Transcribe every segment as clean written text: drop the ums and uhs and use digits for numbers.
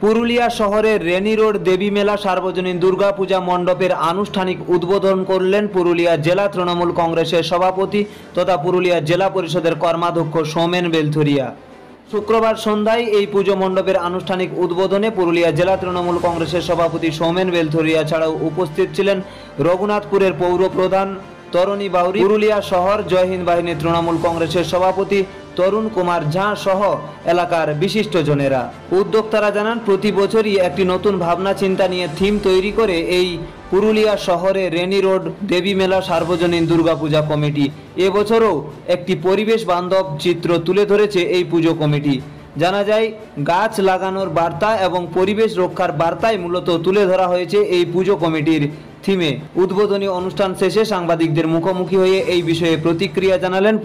পুরুলিয়া শহরের rainy road দেবী মেলা সার্বজনীন দুর্গাপূজা মণ্ডপের আনুষ্ঠানিক উদ্বোধন করলেন পুরুলিয়া জেলা তৃণমূল কংগ্রেসের সভাপতি তথা পুরুলিয়া জেলা পরিষদের কর্মাধ্যক্ষ সৌমেন বেলথুরিয়া। শুক্রবার সন্ধ্যায় এই পুজো মণ্ডপের আনুষ্ঠানিক উদ্বোধনে পুরুলিয়া জেলা তৃণমূল কংগ্রেসের সভাপতি সৌমেন বেলথুরিয়া ছাড়াও উপস্থিত ছিলেন রঘুনাথপুরের পৌর প্রধান তরণী বাউরি, পুরুলিয়া শহর জয় হিন্দ বাহিনী তৃণমূল কংগ্রেসের সভাপতি তরুণ কুমার ঝা সহ এলাকার বিশিষ্টজনেরা। উদ্যোক্তারা জানান, প্রতি বছরই একটি নতুন ভাবনা চিন্তা নিয়ে থিম তৈরি করে এই পুরুলিয়া শহরে রেনি রোড দেবী মেলা সার্বজনীন দুর্গাপূজা কমিটি। এবছরও একটি পরিবেশ বান্ধব চিত্র তুলে ধরেছে এই পুজো কমিটি। জানা যায়, গাছ লাগানোর বার্তা এবং পরিবেশ রক্ষার বার্তাই মূলত তুলে ধরা হয়েছে এই পুজো কমিটির থিমে। উদ্বোধনী অনুষ্ঠান শেষে সাংবাদিকদের মুখোমুখি হয়ে এই বিষয়ে প্রতিক্রিয়া জানালেন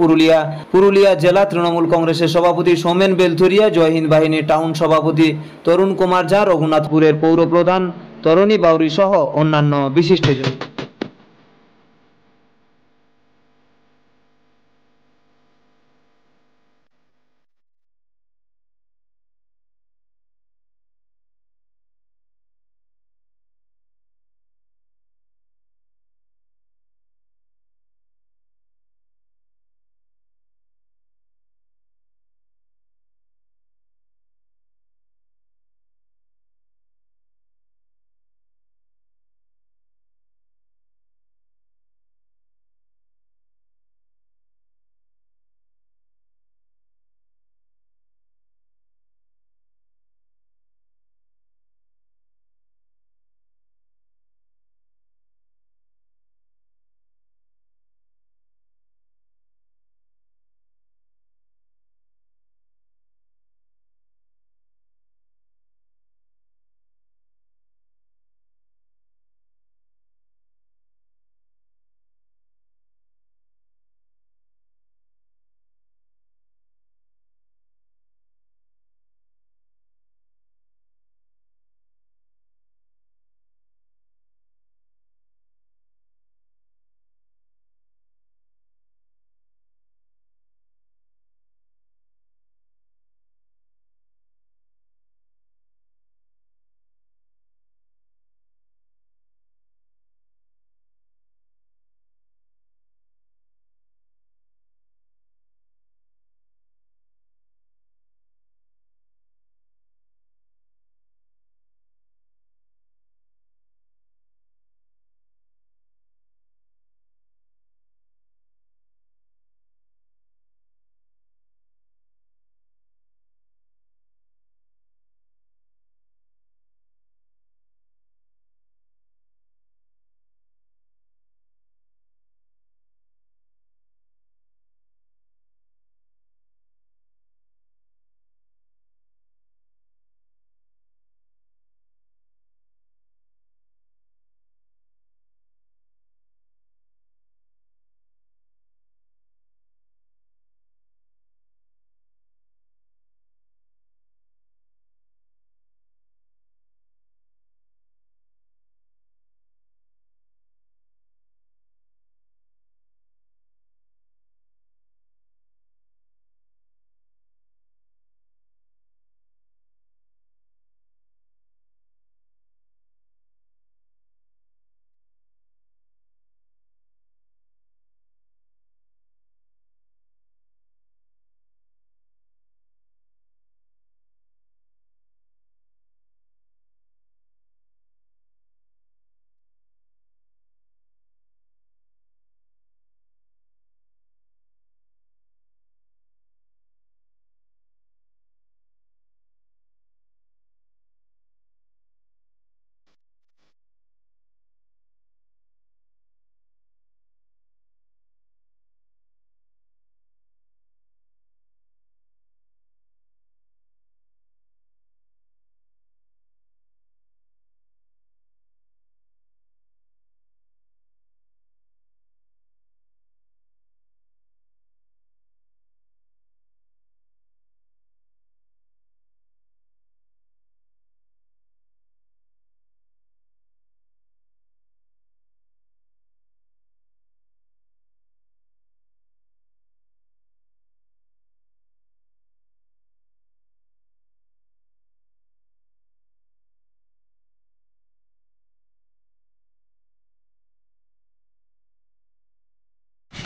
পুরুলিয়া জেলা তৃণমূল কংগ্রেসের সভাপতি সৌমেন বেলথুরিয়া, জয় হিন্দ বাহিনী টাউন সভাপতি তরুণ কুমার ঝা, রঘুনাথপুরের পৌর প্রধান তরণী বাউরি সহ অন্যান্য বিশিষ্টজন।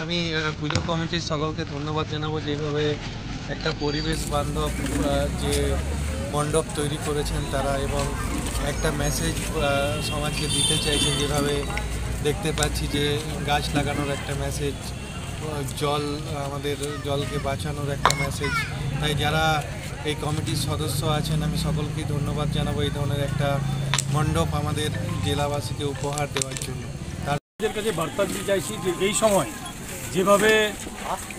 আমি পুজো কমিটির সকলকে ধন্যবাদ জানাবো যেভাবে একটা পরিবেশ বান্ধব যে মণ্ডপ তৈরি করেছেন তারা, এবং একটা মেসেজ সমাজকে দিতে চাইছেন যেভাবে দেখতে পাচ্ছি যে গাছ লাগানোর একটা মেসেজ, জল আমাদের জলকে বাঁচানোর একটা মেসেজ। তাই যারা এই কমিটির সদস্য আছেন আমি সকলকেই ধন্যবাদ জানাবো এই ধরনের একটা মণ্ডপ আমাদের জেলাবাসীকে উপহার দেওয়ার জন্য। তাদের কাছে বার্তা দিতে চাইছি যে এই সময় যেভাবে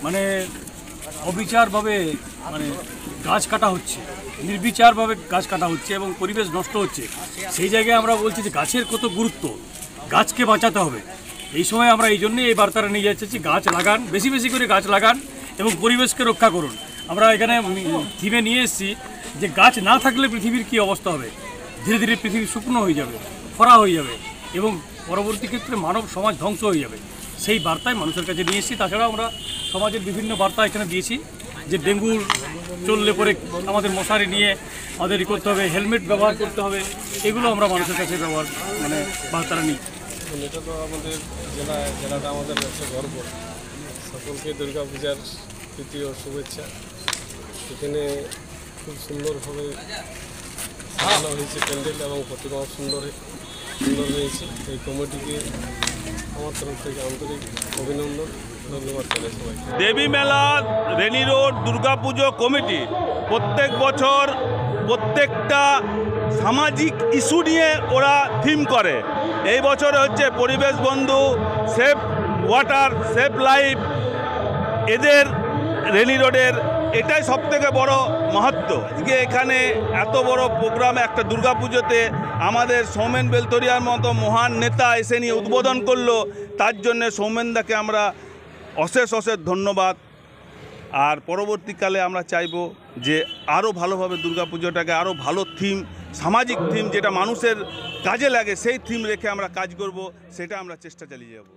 মানে অবিচারভাবে মানে গাছ কাটা হচ্ছে, নির্বিচারভাবে গাছ কাটা হচ্ছে এবং পরিবেশ নষ্ট হচ্ছে, সেই জায়গায় আমরা বলছি যে গাছের কত গুরুত্ব, গাছকে বাঁচাতে হবে। এই সময় আমরা এই জন্যই এই বার্তাটা নিয়ে যাচ্ছি, গাছ লাগান, বেশি বেশি করে গাছ লাগান এবং পরিবেশকে রক্ষা করুন। আমরা এখানে থিমে নিয়ে এসেছি যে গাছ না থাকলে পৃথিবীর কী অবস্থা হবে। ধীরে ধীরে পৃথিবী শুকনো হয়ে যাবে, খরা হয়ে যাবে এবং পরবর্তী ক্ষেত্রে মানব সমাজ ধ্বংস হয়ে যাবে। সেই বার্তায় মানুষের কাছে নিয়ে এসেছি। তাছাড়াও আমরা সমাজের বিভিন্ন বার্তা এখানে দিয়েছি যে ডেঙ্গু চললে পরে আমাদের মশারি নিয়ে আমাদের করতে হবে, হেলমেট ব্যবহার করতে হবে, এগুলো আমরা মানুষের কাছে ব্যবহার মানে বার্তাটা নিই। এটা তো আমাদের জেলাটা আমাদের কাছে গর্ব। সকলকে দুর্গা পূজার তৃতীয় শুভেচ্ছা। এখানে খুব সুন্দরভাবে সাজানো হয়েছে প্যান্ডেল এবং প্রতিমাও সুন্দর হয়েছে। এই কমিটিকে আমার তরফ থেকে আন্তরিক অভিনন্দন, ধন্যবাদ জানাই সবাইকে। দেবী মেলা রেনি রোড দুর্গাপুজো কমিটি প্রত্যেক বছর প্রত্যেকটা সামাজিক ইস্যু নিয়ে ওরা থিম করে। এই বছর হচ্ছে পরিবেশ বন্ধু, সেফ ওয়াটার, সেফ লাইফ। এদের রেনি রোডের এটাই সবথেকে বড় মাহাত্ম্য। আজকে এখানে এত বড় প্রোগ্রাম একটা দুর্গাপুজোতে আমাদের সৌমেন বেলতরিয়ার মতো মহান নেতা এসে নিয়ে উদ্বোধন করলো, তার জন্যে সৌমেনদাকে আমরা অশেষ ধন্যবাদ। আর পরবর্তীকালে আমরা চাইব যে আরও ভালোভাবে দুর্গাপুজোটাকে আরও ভালো থিম, সামাজিক থিম যেটা মানুষের কাজে লাগে সেই থিম রেখে আমরা কাজ করব, সেটা আমরা চেষ্টা চালিয়ে যাব।